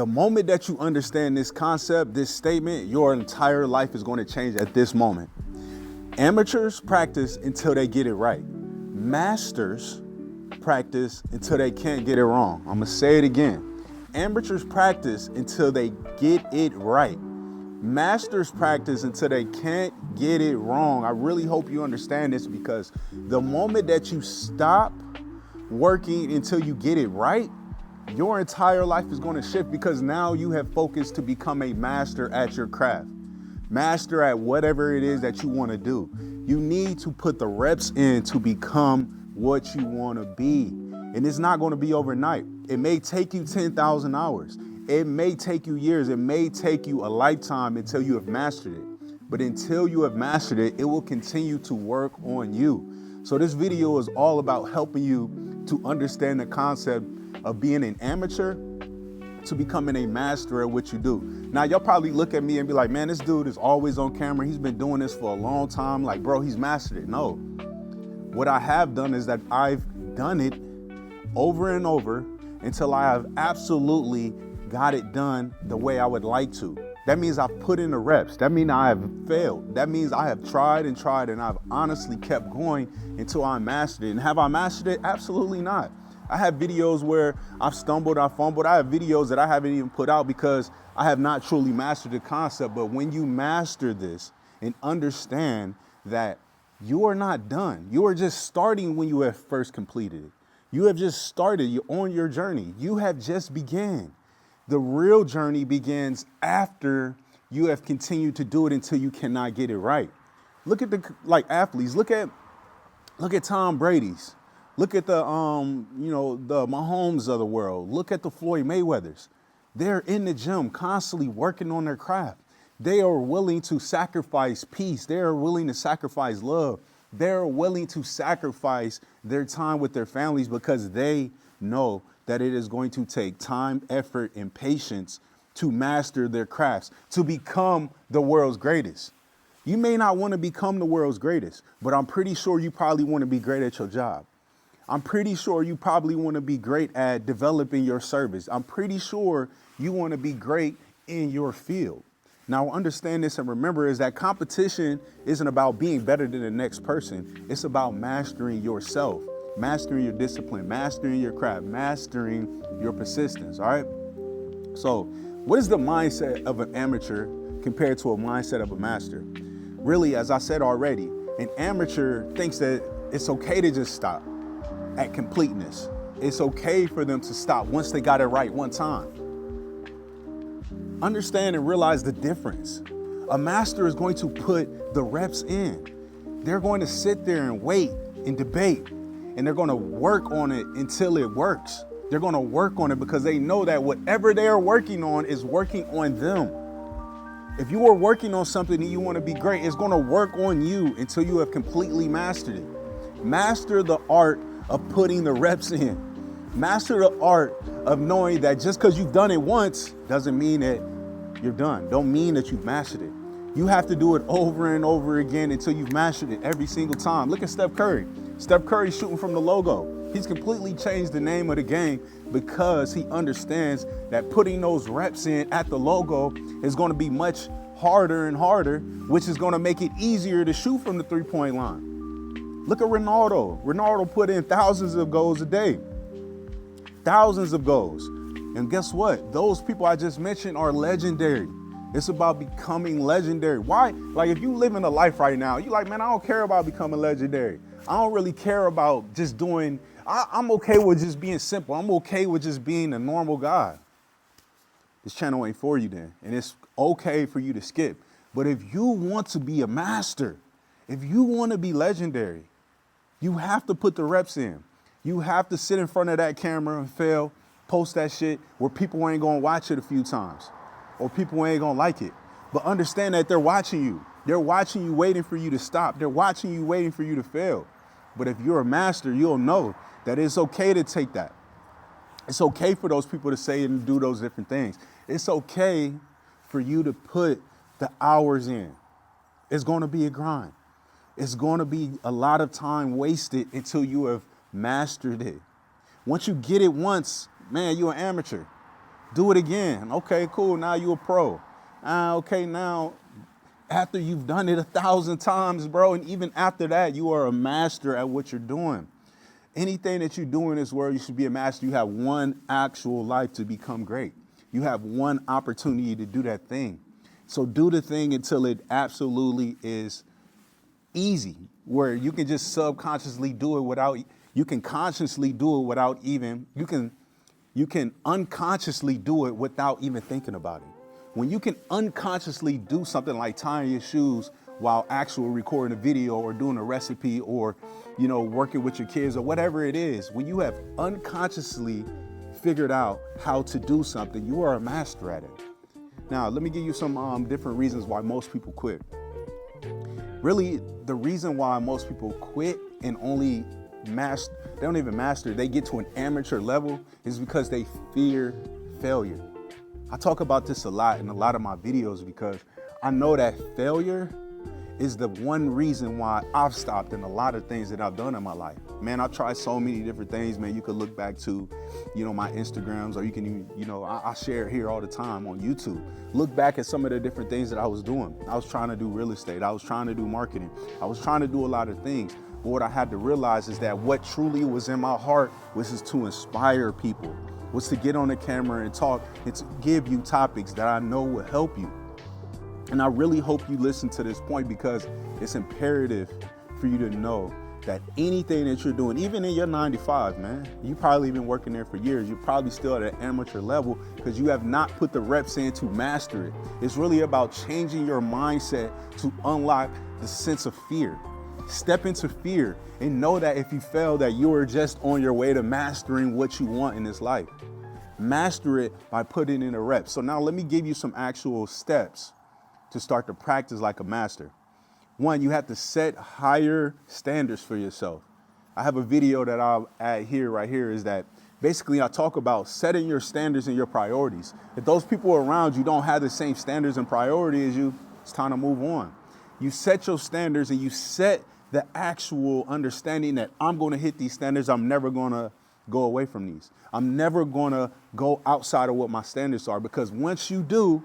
The moment that you understand this concept, this statement, your entire life is going to change at this moment. Amateurs practice until they get it right. Masters practice until they can't get it wrong. I'm going to say it again. Amateurs practice until they get it right. Masters practice until they can't get it wrong. I really hope you understand this, because the moment that you stop working until you get it right, your entire life is going to shift, because now you have focused to become a master at your craft. Master at whatever it is that you want to do. You need to put the reps in to become what you want to be. And it's not going to be overnight. It may take you 10,000 hours. It may take you years. It may take you a lifetime until you have mastered it. But until you have mastered it, it will continue to work on you. So this video is all about helping you to understand the concept of being an amateur to becoming a master at what you do. Now, y'all probably look at me and be like, man, this dude is always on camera. He's been doing this for a long time. Like, bro, he's mastered it. No. What I have done is that I've done it over and over until I have absolutely got it done the way I would like to. That means I've put in the reps. That means I have failed. That means I have tried and tried, and I've honestly kept going until I mastered it. And have I mastered it? Absolutely not. I have videos where I've stumbled, I fumbled. I have videos that I haven't even put out because I have not truly mastered the concept. But when you master this and understand that you are not done, you are just starting when you have first completed it. You have just started. You're on your journey. You have just began. The real journey begins after you have continued to do it until you cannot get it right. Look at the athletes. Look at Tom Brady's. Look at the the Mahomes of the world. Look at the Floyd Mayweathers. They're in the gym constantly working on their craft. They are willing to sacrifice peace. They are willing to sacrifice love. They're willing to sacrifice their time with their families because they know that it is going to take time, effort, and patience to master their crafts, to become the world's greatest. You may not want to become the world's greatest, but I'm pretty sure you probably want to be great at your job. I'm pretty sure you probably want to be great at developing your service. I'm pretty sure you want to be great in your field. Now, understand this and remember is that competition isn't about being better than the next person. It's about mastering yourself, mastering your discipline, mastering your craft, mastering your persistence, all right? So what is the mindset of an amateur compared to a mindset of a master? Really, as I said already, an amateur thinks that it's okay to just stop at completeness. It's okay for them to stop once they got it right one time. Understand and realize the difference. A master is going to put the reps in. They're going to sit there and wait and debate, and they're going to work on it until it works. They're going to work on it because they know that whatever they are working on is working on them. If you are working on something and you want to be great, it's going to work on you until you have completely mastered it. Master the art of putting the reps in. Master the art of knowing that just because you've done it once doesn't mean that you're done. Don't mean that you've mastered it. You have to do it over and over again until you've mastered it every single time. Look at Steph Curry. Steph Curry shooting from the logo. He's completely changed the name of the game because he understands that putting those reps in at the logo is going to be much harder and harder, which is going to make it easier to shoot from the three-point line. Look at Ronaldo. Ronaldo put in thousands of goals a day. Thousands of goals. And guess what? Those people I just mentioned are legendary. It's about becoming legendary. Why? Like if you live in a life right now, you're like, man, I don't care about becoming legendary. I don't really care about just doing, I'm okay with just being simple. I'm okay with just being a normal guy. This channel ain't for you then. And it's okay for you to skip. But if you want to be a master, if you want to be legendary, you have to put the reps in. You have to sit in front of that camera and fail, post that shit where people ain't gonna watch it a few times or people ain't gonna like it. But understand that they're watching you. They're watching you waiting for you to stop. They're watching you waiting for you to fail. But if you're a master, you'll know that it's okay to take that. It's okay for those people to say and do those different things. It's okay for you to put the hours in. It's gonna be a grind. It's gonna be a lot of time wasted until you have mastered it. Once you get it once, man, you're an amateur. Do it again. Okay, cool. Now you're a pro. Okay, now after you've done it 1,000 times, bro, and even after that, you are a master at what you're doing. Anything that you do in this world, you should be a master. You have one actual life to become great. You have one opportunity to do that thing. So do the thing until it absolutely is easy, where you can just subconsciously do it without, you can consciously do it without even, you can unconsciously do it without even thinking about it. When you can unconsciously do something like tying your shoes while actually recording a video or doing a recipe or, working with your kids or whatever it is, when you have unconsciously figured out how to do something, you are a master at it. Now, let me give you some different reasons why most people quit. Really, the reason why most people quit and only master, they don't even master, they get to an amateur level is because they fear failure. I talk about this a lot in a lot of my videos because I know that failure is the one reason why I've stopped in a lot of things that I've done in my life. Man, I've tried so many different things, man. You could look back to, my Instagrams, or you can, I share it here all the time on YouTube. Look back at some of the different things that I was doing. I was trying to do real estate. I was trying to do marketing. I was trying to do a lot of things. But what I had to realize is that what truly was in my heart was just to inspire people, was to get on the camera and talk and to give you topics that I know will help you. And I really hope you listen to this point because it's imperative for you to know that anything that you're doing, even in your 9 to 5, man, you probably been working there for years. You're probably still at an amateur level because you have not put the reps in to master it. It's really about changing your mindset to unlock the sense of fear. Step into fear and know that if you fail, that you are just on your way to mastering what you want in this life. Master it by putting in the reps. So now let me give you some actual steps to start to practice like a master. One, you have to set higher standards for yourself. I have a video that I'll add here, right here, is that basically I talk about setting your standards and your priorities. If those people around you don't have the same standards and priority as you, it's time to move on. You set your standards and you set the actual understanding that I'm going to hit these standards. I'm never going to go away from these. I'm never going to go outside of what my standards are, because once you do,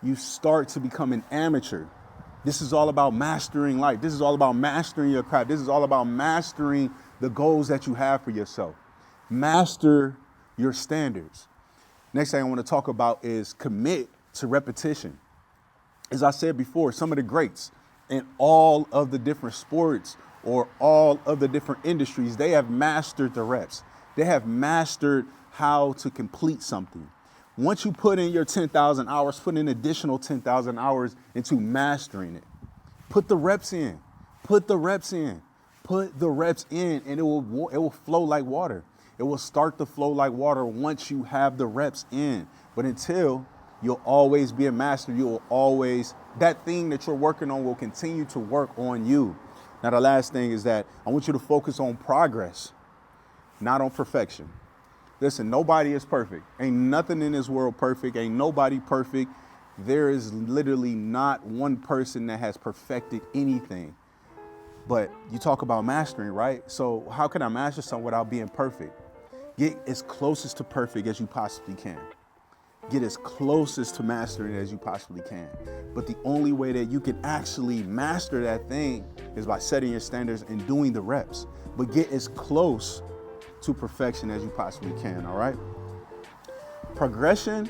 you start to become an amateur. This is all about mastering life. This is all about mastering your craft. This is all about mastering the goals that you have for yourself. Master your standards. Next thing I want to talk about is commit to repetition. As I said before, some of the greats in all of the different sports or all of the different industries, they have mastered the reps. They have mastered how to complete something. Once you put in your 10,000 hours, put in additional 10,000 hours into mastering it. Put the reps in, put the reps in, put the reps in, and it will flow like water. It will start to flow like water once you have the reps in. But until, you'll always be a master. You'll always, that thing that you're working on will continue to work on you. Now, the last thing is that I want you to focus on progress, not on perfection. Listen, nobody is perfect. Ain't nothing in this world perfect. Ain't nobody perfect. There is literally not one person that has perfected anything. But you talk about mastering, right? So how can I master something without being perfect? Get as closest to perfect as you possibly can. Get as closest to mastering as you possibly can. But the only way that you can actually master that thing is by setting your standards and doing the reps. But get as close to perfection as you possibly can, all right? Progression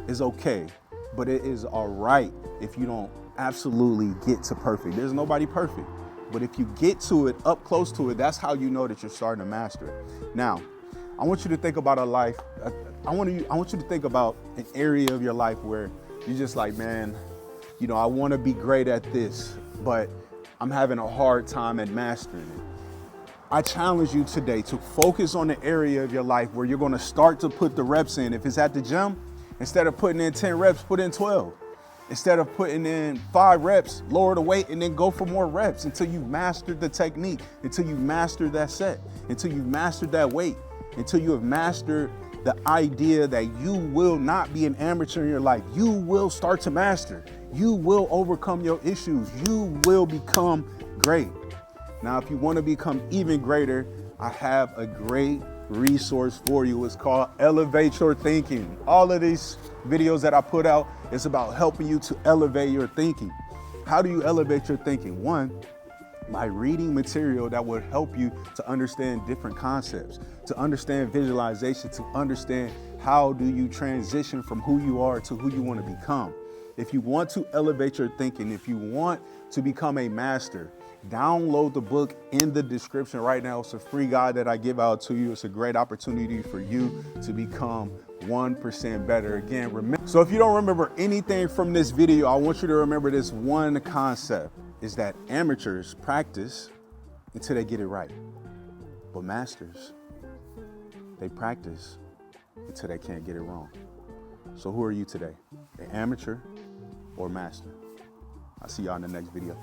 is okay, but it is all right if you don't absolutely get to perfect. There's nobody perfect, but if you get to it, up close to it, that's how you know that you're starting to master it. Now, I want you to think about a life. I want you to think about an area of your life where you're just like, man, I want to be great at this, but I'm having a hard time at mastering it. I challenge you today to focus on the area of your life where you're going to start to put the reps in. If it's at the gym, instead of putting in 10 reps, put in 12. Instead of putting in 5 reps, lower the weight and then go for more reps until you've mastered the technique, until you've mastered that set, until you've mastered that weight, until you have mastered the idea that you will not be an amateur in your life. You will start to master. You will overcome your issues. You will become great. Now, if you want to become even greater, I have a great resource for you. It's called Elevate Your Thinking. All of these videos that I put out is about helping you to elevate your thinking. How do you elevate your thinking? One, by reading material that would help you to understand different concepts, to understand visualization, to understand how do you transition from who you are to who you want to become. If you want to elevate your thinking, if you want to become a master, download the book in the description right now. It's a free guide that I give out to you. It's a great opportunity for you to become 1% better. Again, remember. So if you don't remember anything from this video, I want you to remember this one concept, is that amateurs practice until they get it right. But masters, they practice until they can't get it wrong. So who are you today? An amateur or master? I'll see y'all in the next video.